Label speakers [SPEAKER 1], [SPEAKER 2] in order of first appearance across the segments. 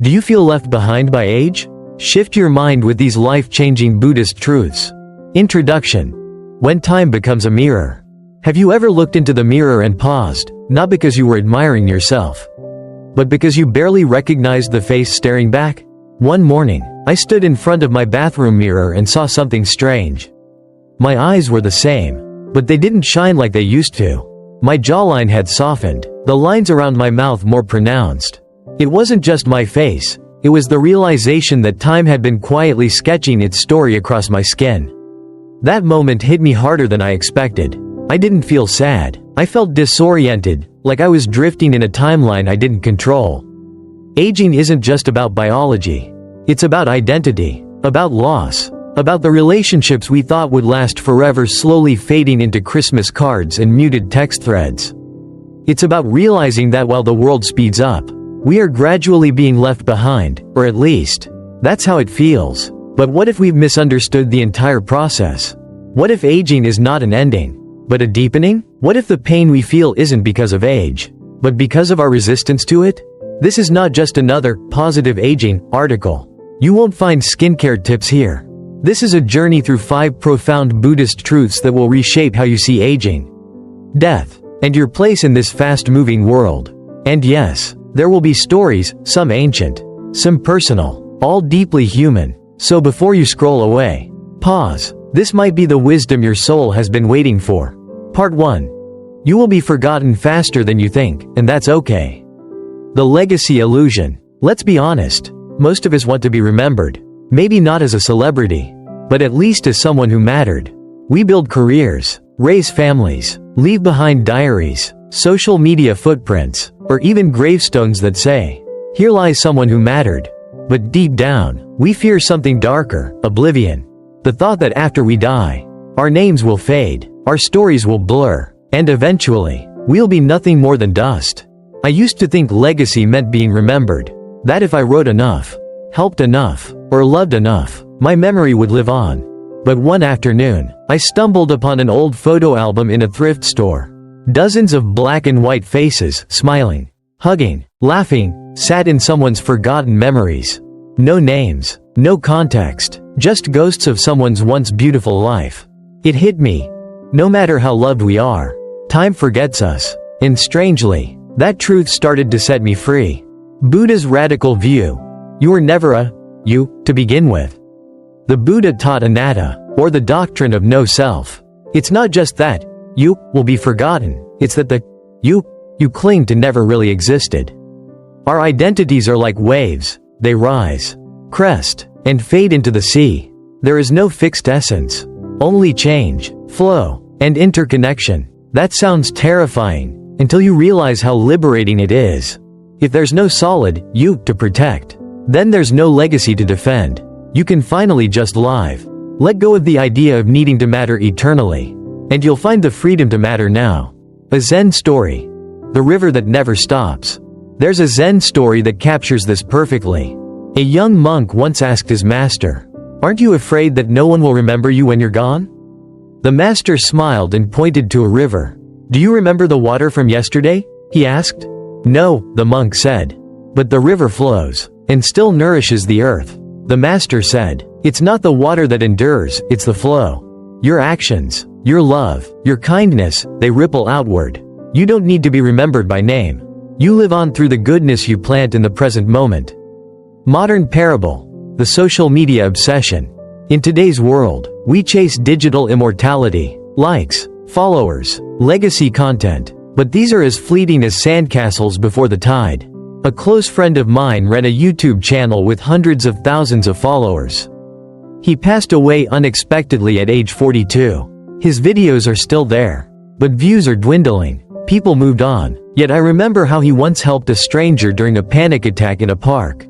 [SPEAKER 1] Do you feel left behind by age? Shift your mind with these life-changing Buddhist truths. Introduction. When time becomes a mirror. Have you ever looked into the mirror and paused, not because you were admiring yourself, but because you barely recognized the face staring back? One morning, I stood in front of my bathroom mirror and saw something strange. My eyes were the same, but they didn't shine like they used to. My jawline had softened, the lines around my mouth more pronounced. It wasn't just my face, it was the realization that time had been quietly sketching its story across my skin. That moment hit me harder than I expected. I didn't feel sad, I felt disoriented, like I was drifting in a timeline I didn't control. Aging isn't just about biology. It's about identity, about loss, about the relationships we thought would last forever slowly fading into Christmas cards and muted text threads. It's about realizing that while the world speeds up, we are gradually being left behind, or at least, that's how it feels. But what if we've misunderstood the entire process? What if aging is not an ending, but a deepening? What if the pain we feel isn't because of age, but because of our resistance to it? This is not just another positive aging article. You won't find skincare tips here. This is a journey through 5 profound Buddhist truths that will reshape how you see aging, death, and your place in this fast-moving world. And yes, there will be stories, some ancient, some personal, all deeply human. So before you scroll away, pause. This might be the wisdom your soul has been waiting for. Part 1. You will be forgotten faster than you think, and that's okay. The legacy illusion. Let's be honest. Most of us want to be remembered. Maybe not as a celebrity, but at least as someone who mattered. We build careers, raise families, leave behind diaries, social media footprints, or even gravestones that say, "Here lies someone who mattered." But deep down, we fear something darker, oblivion. The thought that after we die, our names will fade, our stories will blur, and eventually, we'll be nothing more than dust. I used to think legacy meant being remembered. That if I wrote enough, helped enough, or loved enough, my memory would live on. But one afternoon, I stumbled upon an old photo album in a thrift store. Dozens of black and white faces, smiling, hugging, laughing, sat in someone's forgotten memories. No names, no context, just ghosts of someone's once beautiful life. It hit me. No matter how loved we are, time forgets us. And strangely, that truth started to set me free. Buddha's radical view. You were never a you to begin with. The Buddha taught anatta, or the doctrine of no self. It's not just that you will be forgotten, it's that the you cling to never really existed. Our identities are like waves, they rise, crest, and fade into the sea. There is no fixed essence, only change, flow, and interconnection. That sounds terrifying, until you realize how liberating it is. If there's no solid you to protect, then there's no legacy to defend. You can finally just live. Let go of the idea of needing to matter eternally, and you'll find the freedom to matter now. A Zen story. The river that never stops. There's a Zen story that captures this perfectly. A young monk once asked his master, "Aren't you afraid that no one will remember you when you're gone?" The master smiled and pointed to a river. "Do you remember the water from yesterday?" he asked. "No," the monk said. "But the river flows, and still nourishes the earth." The master said, "It's not the water that endures, it's the flow. Your actions, your love, your kindness, they ripple outward. You don't need to be remembered by name. You live on through the goodness you plant in the present moment." Modern parable. The social media obsession. In today's world, we chase digital immortality, likes, followers, legacy content, but these are as fleeting as sandcastles before the tide. A close friend of mine ran a YouTube channel with hundreds of thousands of followers. He passed away unexpectedly at age 42. His videos are still there, but views are dwindling. People moved on, yet I remember how he once helped a stranger during a panic attack in a park,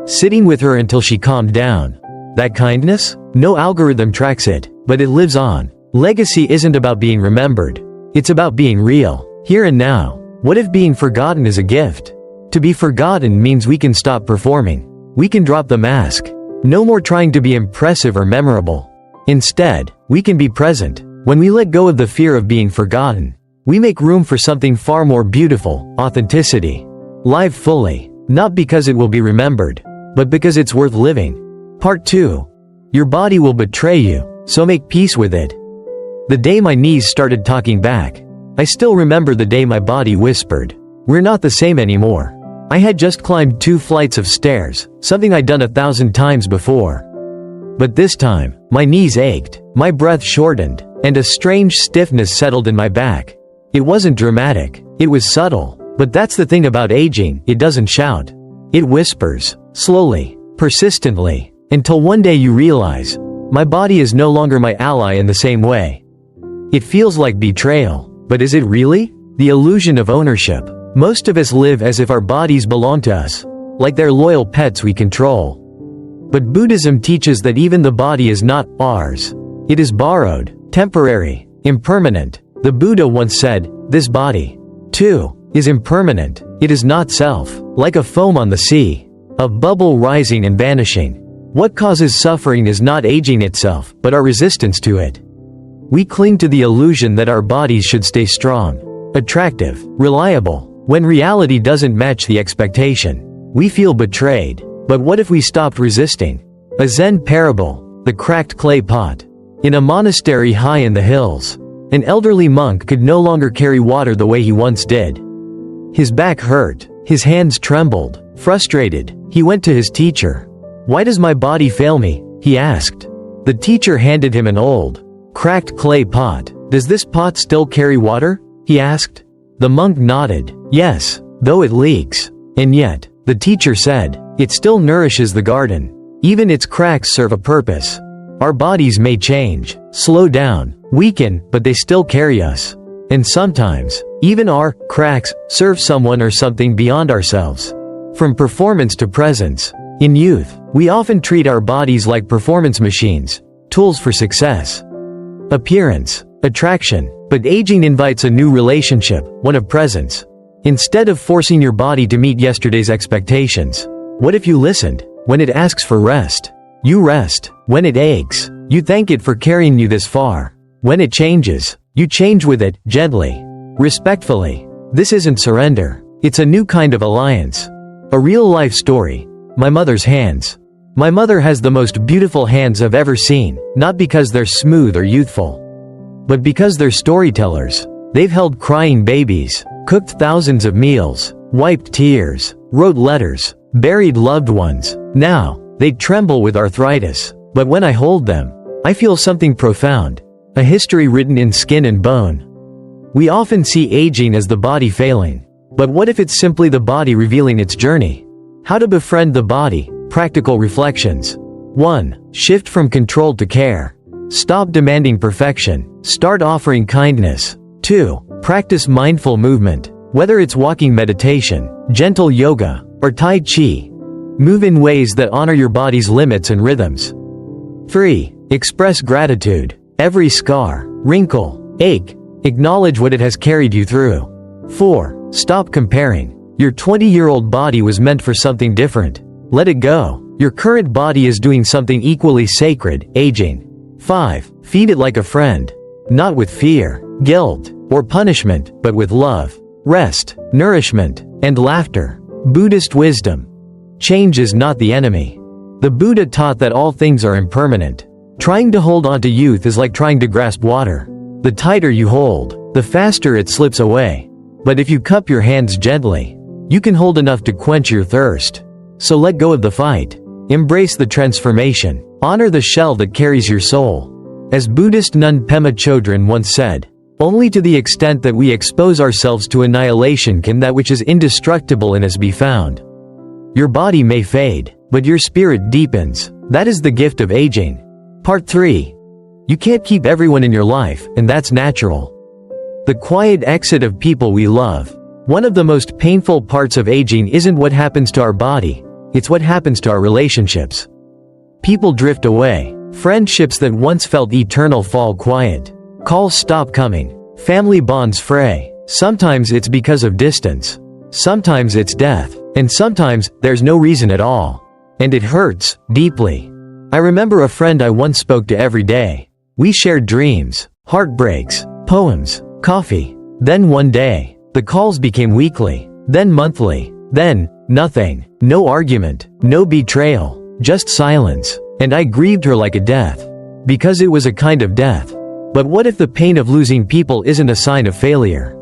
[SPEAKER 1] sitting with her until she calmed down. That kindness? No algorithm tracks it, but it lives on. Legacy isn't about being remembered. It's about being real, here and now. What if being forgotten is a gift? To be forgotten means we can stop performing. We can drop the mask. No more trying to be impressive or memorable. Instead, we can be present. When we let go of the fear of being forgotten, we make room for something far more beautiful, authenticity. Live fully, Not because it will be remembered, but because it's worth living. Part 2. Your body will betray you, so make peace with it. The day my knees started talking back. I still remember the day my body whispered, "We're not the same anymore." I had just climbed 2 flights of stairs, something I'd done 1,000 times before. But this time, my knees ached, my breath shortened, and a strange stiffness settled in my back. It wasn't dramatic, it was subtle. But that's the thing about aging, it doesn't shout. It whispers, slowly, persistently, until one day you realize, my body is no longer my ally in the same way. It feels like betrayal, but is it really? The illusion of ownership. Most of us live as if our bodies belong to us, like they're loyal pets we control. But Buddhism teaches that even the body is not ours. It is borrowed, temporary, impermanent. The Buddha once said, "This body, too, is impermanent. It is not self, like a foam on the sea, a bubble rising and vanishing." What causes suffering is not aging itself, but our resistance to it. We cling to the illusion that our bodies should stay strong, attractive, reliable. When reality doesn't match the expectation, we feel betrayed. But what if we stopped resisting? A Zen parable, the cracked clay pot. In a monastery high in the hills, an elderly monk could no longer carry water the way he once did. His back hurt, his hands trembled. Frustrated, he went to his teacher. "Why does my body fail me?" he asked. The teacher handed him an old, cracked clay pot. "Does this pot still carry water?" he asked. The monk nodded. "Yes, though it leaks." "And yet," the teacher said, "it still nourishes the garden. Even its cracks serve a purpose." Our bodies may change, slow down, weaken, but they still carry us. And sometimes, even our cracks serve someone or something beyond ourselves. From performance to presence. In youth, we often treat our bodies like performance machines, tools for success. Appearance, attraction, but aging invites a new relationship, one of presence. Instead of forcing your body to meet yesterday's expectations, what if you listened? When it asks for rest, you rest. When it aches, you thank it for carrying you this far. When it changes, you change with it, gently, respectfully. This isn't surrender. It's a new kind of alliance. A real-life story. My mother's hands. My mother has the most beautiful hands I've ever seen, not because they're smooth or youthful, but because they're storytellers. They've held crying babies, cooked thousands of meals, wiped tears, wrote letters, buried loved ones. Now, they tremble with arthritis. But when I hold them, I feel something profound. A history written in skin and bone. We often see aging as the body failing. But what if it's simply the body revealing its journey? How to befriend the body. Practical reflections. 1. Shift from control to care. Stop demanding perfection. Start offering kindness. 2. Practice mindful movement. Whether it's walking meditation, gentle yoga, or Tai Chi. Move in ways that honor your body's limits and rhythms. 3. Express gratitude. Every scar, wrinkle, ache, acknowledge what it has carried you through. 4. Stop comparing. Your 20-year-old body was meant for something different. Let it go. Your current body is doing something equally sacred, aging. 5. Feed it like a friend. Not with fear, guilt, or punishment, but with love, rest, nourishment, and laughter. Buddhist wisdom. Change is not the enemy. The Buddha taught that all things are impermanent. Trying to hold on to youth is like trying to grasp water. The tighter you hold, the faster it slips away. But if you cup your hands gently, you can hold enough to quench your thirst. So let go of the fight. Embrace the transformation. Honor the shell that carries your soul. As Buddhist nun Pema Chodron once said, "Only to the extent that we expose ourselves to annihilation can that which is indestructible in us be found." Your body may fade, but your spirit deepens. That is the gift of aging. Part 3. You can't keep everyone in your life, and that's natural. The quiet exit of people we love. One of the most painful parts of aging isn't what happens to our body, it's what happens to our relationships. People drift away. Friendships that once felt eternal fall quiet. Calls stop coming. Family bonds fray. Sometimes it's because of distance. Sometimes it's death. And sometimes, there's no reason at all. And it hurts, deeply. I remember a friend I once spoke to every day. We shared dreams, heartbreaks, poems, coffee. Then one day, the calls became weekly, then monthly, then Nothing. No argument. No betrayal. Just silence. And I grieved her like a death. Because it was a kind of death. But what if the pain of losing people isn't a sign of failure,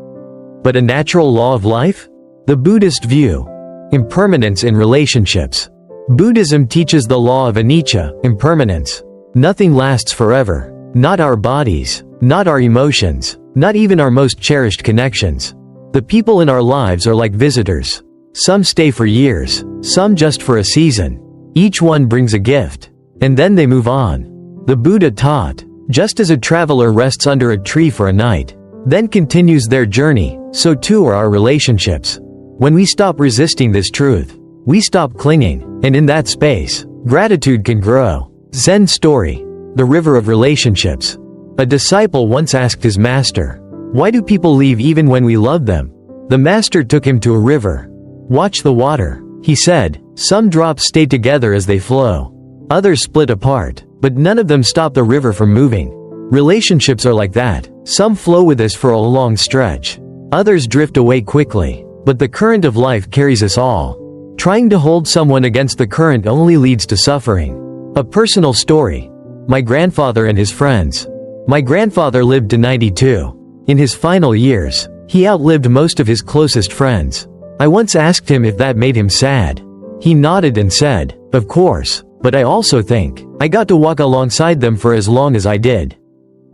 [SPEAKER 1] but a natural law of life? The Buddhist view. Impermanence in relationships. Buddhism teaches the law of anicca, impermanence. Nothing lasts forever. Not our bodies. Not our emotions. Not even our most cherished connections. The people in our lives are like visitors. Some stay for years. Some just for a season. Each one brings a gift. And then they move on. The Buddha taught, just as a traveler rests under a tree for a night, then continues their journey, so too are our relationships. When we stop resisting this truth, we stop clinging, and in that space, gratitude can grow. Zen story. The river of relationships. A disciple once asked his master, "Why do people leave even when we love them?" The master took him to a river. "Watch the water," he said. "Some drops stay together as they flow. Others split apart, but none of them stop the river from moving." Relationships are like that. Some flow with us for a long stretch. Others drift away quickly. But the current of life carries us all. Trying to hold someone against the current only leads to suffering. A personal story. My grandfather and his friends. My grandfather lived to 92. In his final years, he outlived most of his closest friends. I once asked him if that made him sad. He nodded and said, "Of course, but I also think I got to walk alongside them for as long as I did."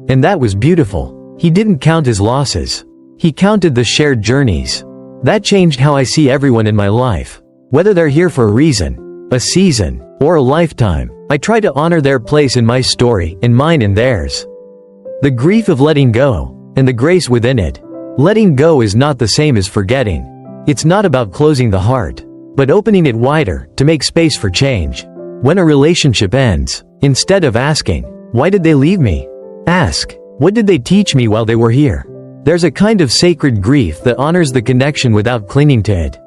[SPEAKER 1] And that was beautiful. He didn't count his losses. He counted the shared journeys. That changed how I see everyone in my life. Whether they're here for a reason, a season, or a lifetime, I try to honor their place in my story, in mine and theirs. The grief of letting go, and the grace within it. Letting go is not the same as forgetting. It's not about closing the heart, but opening it wider, to make space for change. When a relationship ends, instead of asking, "Why did they leave me?" ask, "What did they teach me while they were here?" There's a kind of sacred grief that honors the connection without clinging to it.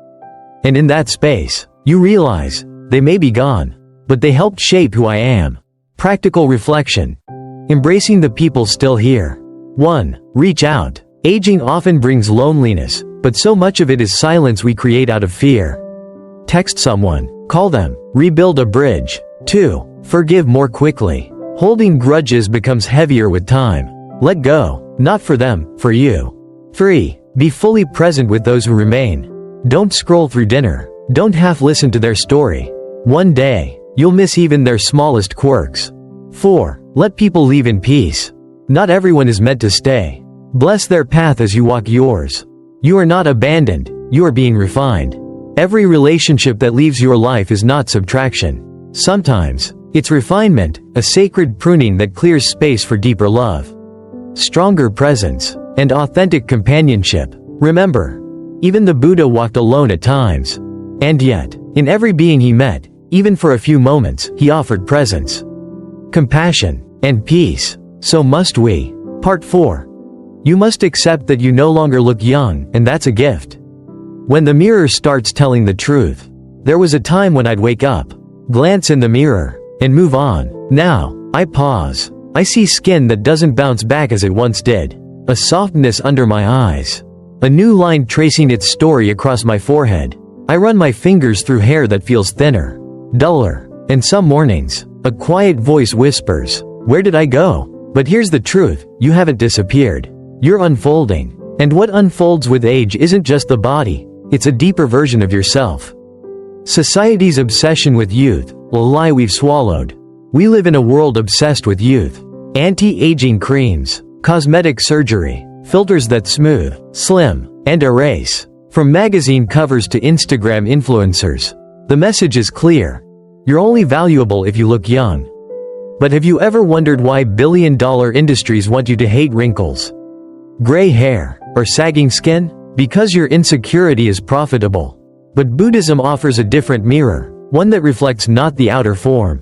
[SPEAKER 1] And in that space, you realize, they may be gone, but they helped shape who I am. Practical reflection. Embracing the people still here. 1. Reach out. Aging often brings loneliness, but so much of it is silence we create out of fear. Text someone. Call them. Rebuild a bridge. 2. Forgive more quickly. Holding grudges becomes heavier with time. Let go. Not for them, for you. 3. Be fully present with those who remain. Don't scroll through dinner. Don't half listen to their story. One day, you'll miss even their smallest quirks. 4. Let people leave in peace. Not everyone is meant to stay. Bless their path as you walk yours. You are not abandoned, you are being refined. Every relationship that leaves your life is not subtraction. Sometimes, it's refinement, a sacred pruning that clears space for deeper love, stronger presence, and authentic companionship. Remember, even the Buddha walked alone at times. And yet, in every being he met, even for a few moments, he offered presence, compassion, and peace. So must we. Part 4. You must accept that you no longer look young, and that's a gift. When the mirror starts telling the truth. There was a time when I'd wake up, glance in the mirror, and move on. Now, I pause. I see skin that doesn't bounce back as it once did. A softness under my eyes. A new line tracing its story across my forehead. I run my fingers through hair that feels thinner, duller, and some mornings, a quiet voice whispers, "Where did I go?" But here's the truth, you haven't disappeared. You're unfolding. And what unfolds with age isn't just the body, it's a deeper version of yourself. Society's obsession with youth, a lie we've swallowed. We live in a world obsessed with youth. Anti-aging creams, cosmetic surgery, filters that smooth, slim, and erase. From magazine covers to Instagram influencers. The message is clear. You're only valuable if you look young. But have you ever wondered why billion-dollar industries want you to hate wrinkles, gray hair, or sagging skin? Because your insecurity is profitable. But Buddhism offers a different mirror, one that reflects not the outer form,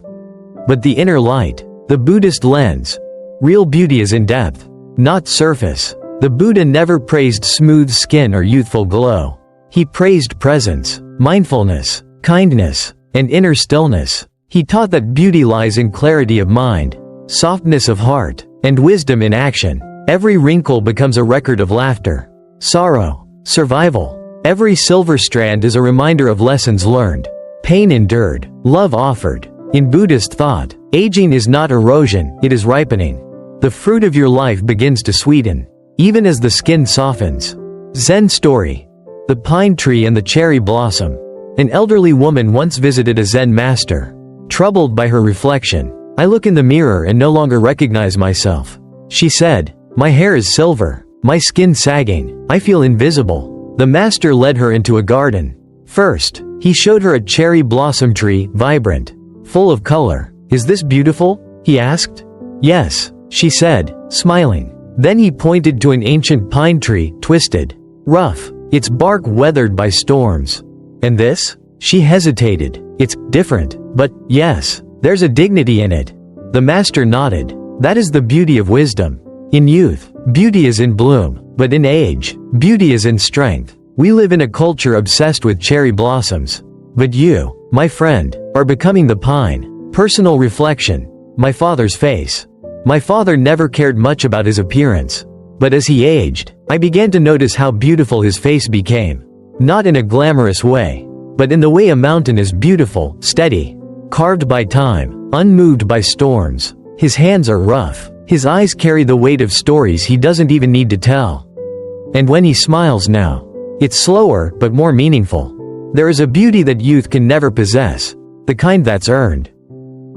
[SPEAKER 1] but the inner light. The Buddhist lens. Real beauty is in depth, not surface. The Buddha never praised smooth skin or youthful glow. He praised presence, mindfulness, kindness, and inner stillness. He taught that beauty lies in clarity of mind, softness of heart, and wisdom in action. Every wrinkle becomes a record of laughter, sorrow, survival. Every silver strand is a reminder of lessons learned, pain endured, love offered. In Buddhist thought, aging is not erosion, it is ripening. The fruit of your life begins to sweeten, even as the skin softens. Zen story. The pine tree and the cherry blossom. An elderly woman once visited a Zen master. Troubled by her reflection, I look in the mirror and no longer recognize myself. She said, "My hair is silver, my skin sagging, I feel invisible." The master led her into a garden. First, he showed her a cherry blossom tree, vibrant, full of color. "Is this beautiful?" he asked. "Yes," she said, smiling. Then he pointed to an ancient pine tree, twisted, rough, its bark weathered by storms. "And this?" She hesitated. "It's different, but, yes, there's a dignity in it." The master nodded. "That is the beauty of wisdom. In youth, beauty is in bloom, but in age, beauty is in strength. We live in a culture obsessed with cherry blossoms. But you, my friend, are becoming the pine." Personal reflection. My father's face. My father never cared much about his appearance. But as he aged, I began to notice how beautiful his face became. Not in a glamorous way, but in the way a mountain is beautiful, steady, carved by time, unmoved by storms. His hands are rough. His eyes carry the weight of stories he doesn't even need to tell. And when he smiles now, it's slower but more meaningful. There is a beauty that youth can never possess, the kind that's earned.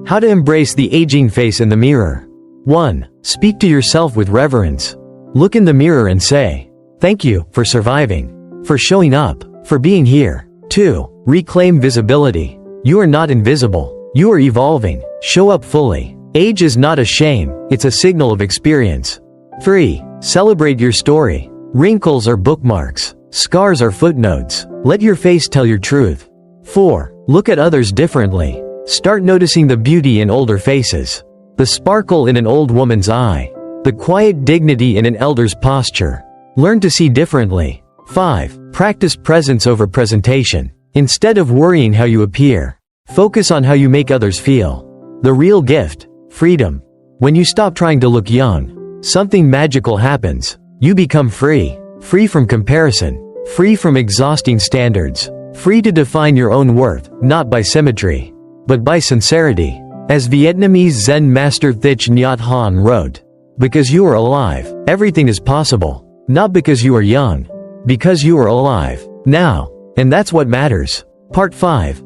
[SPEAKER 1] How to embrace the aging face in the mirror. 1. Speak to yourself with reverence. Look in the mirror and say, "Thank you for surviving, for showing up, for being here." 2. Reclaim visibility. You are not invisible. You are evolving. Show up fully. Age is not a shame, it's a signal of experience. 3. Celebrate your story. Wrinkles are bookmarks. Scars are footnotes. Let your face tell your truth. 4. Look at others differently. Start noticing the beauty in older faces. The sparkle in an old woman's eye. The quiet dignity in an elder's posture. Learn to see differently. 5. Practice presence over presentation. Instead of worrying how you appear, focus on how you make others feel. The real gift, freedom. When you stop trying to look young, something magical happens. You become free. Free from comparison. Free from exhausting standards. Free to define your own worth, not by symmetry, but by sincerity. As Vietnamese Zen master Thich Nhat Hanh wrote, "Because you are alive, everything is possible. Not because you are young. Because you are alive, now. And that's what matters." Part 5.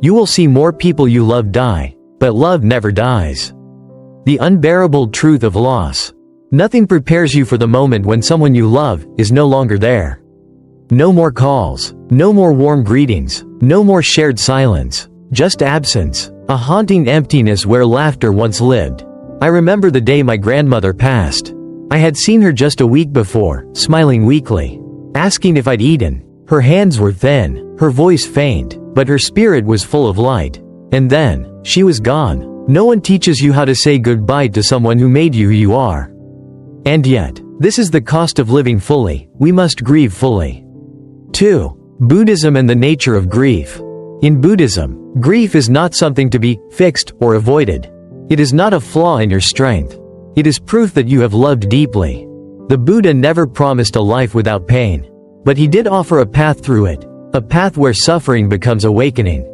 [SPEAKER 1] You will see more people you love die, but love never dies. The unbearable truth of loss. Nothing prepares you for the moment when someone you love is no longer there. No more calls, no more warm greetings, no more shared silence, just absence. A haunting emptiness where laughter once lived. I remember the day my grandmother passed. I had seen her just a week before, smiling weakly, asking if I'd eaten. Her hands were thin, her voice faint, but her spirit was full of light. And then, she was gone. No one teaches you how to say goodbye to someone who made you who you are. And yet, this is the cost of living fully. We must grieve fully. 2. Buddhism and the nature of grief. In Buddhism, grief is not something to be fixed or avoided. It is not a flaw in your strength. It is proof that you have loved deeply. The Buddha never promised a life without pain, but he did offer a path through it, a path where suffering becomes awakening.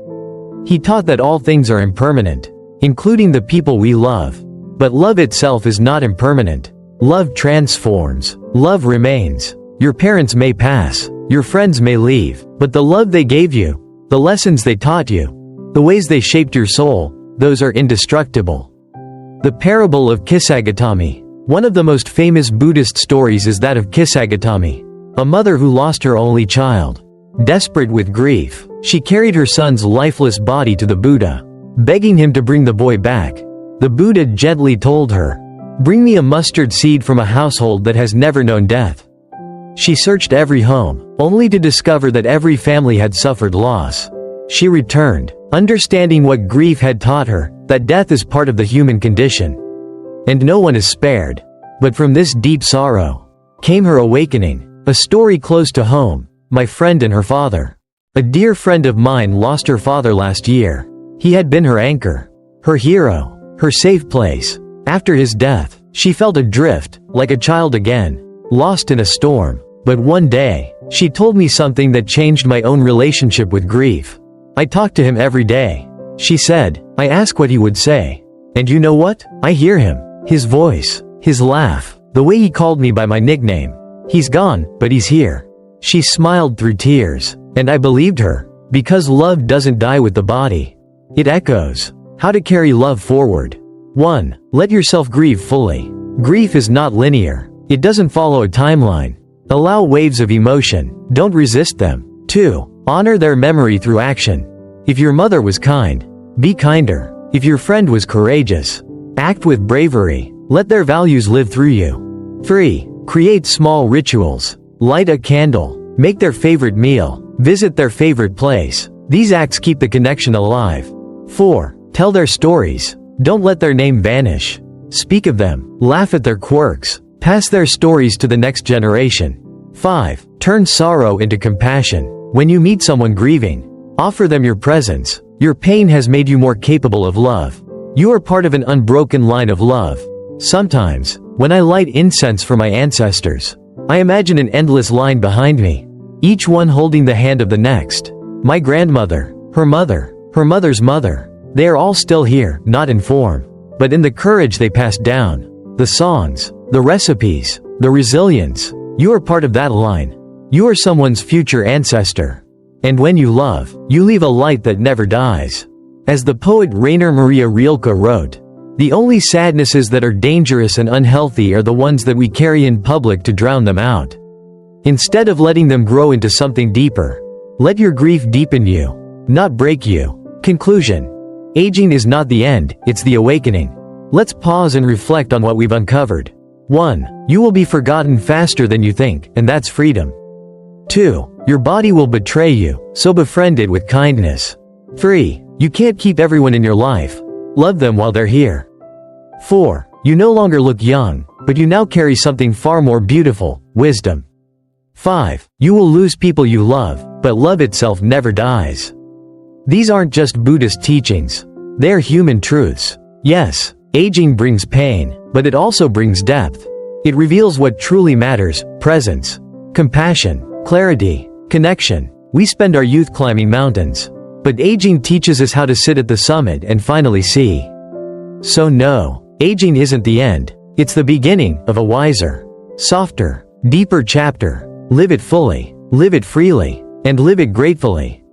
[SPEAKER 1] He taught that all things are impermanent, including the people we love. But love itself is not impermanent. Love transforms. Love remains. Your parents may pass, your friends may leave, but the love they gave you, the lessons they taught you, the ways they shaped your soul, those are indestructible. The parable of Kisagatami. One of the most famous Buddhist stories is that of Kisagatami, a mother who lost her only child. Desperate with grief, she carried her son's lifeless body to the Buddha, begging him to bring the boy back. The Buddha gently told her, "Bring me a mustard seed from a household that has never known death." She searched every home, only to discover that every family had suffered loss. She returned, understanding what grief had taught her, that death is part of the human condition, and no one is spared. But from this deep sorrow came her awakening. A story close to home, my friend and her father. A dear friend of mine lost her father last year. He had been her anchor, her hero, her safe place. After his death, she felt adrift, like a child again, lost in a storm. But one day, she told me something that changed my own relationship with grief. I talk to him every day. She said, I ask what he would say. And you know what? I hear him. His voice. His laugh. The way he called me by my nickname. He's gone, but he's here. She smiled through tears. And I believed her. Because love doesn't die with the body. It echoes. How to carry love forward. 1. Let yourself grieve fully. Grief is not linear. It doesn't follow a timeline. Allow waves of emotion. Don't resist them. 2. Honor their memory through action. If your mother was kind, be kinder. If your friend was courageous, act with bravery. Let their values live through you. 3. Create small rituals. Light a candle. Make their favorite meal. Visit their favorite place. These acts keep the connection alive. 4. Tell their stories. Don't let their name vanish. Speak of them. Laugh at their quirks. Pass their stories to the next generation. 5. Turn sorrow into compassion. When you meet someone grieving, offer them your presence. Your pain has made you more capable of love. You are part of an unbroken line of love. Sometimes, when I light incense for my ancestors, I imagine an endless line behind me, each one holding the hand of the next. My grandmother, her mother, her mother's mother. They are all still here, not in form, but in the courage they passed down. The songs, the recipes, the resilience. You are part of that line. You are someone's future ancestor. And when you love, you leave a light that never dies. As the poet Rainer Maria Rilke wrote, the only sadnesses that are dangerous and unhealthy are the ones that we carry in public to drown them out. Instead of letting them grow into something deeper, let your grief deepen you, not break you. Conclusion. Aging is not the end, it's the awakening. Let's pause and reflect on what we've uncovered. 1. You will be forgotten faster than you think, and that's freedom. 2. Your body will betray you, so befriend it with kindness. 3. You can't keep everyone in your life. Love them while they're here. 4. You no longer look young, but you now carry something far more beautiful, wisdom. 5. You will lose people you love, but love itself never dies. These aren't just Buddhist teachings. They're human truths. Yes, aging brings pain, but it also brings depth. It reveals what truly matters: presence, compassion, clarity, connection. We spend our youth climbing mountains, but aging teaches us how to sit at the summit and finally see. So no, aging isn't the end. It's the beginning of a wiser, softer, deeper chapter. Live it fully, live it freely, and live it gratefully.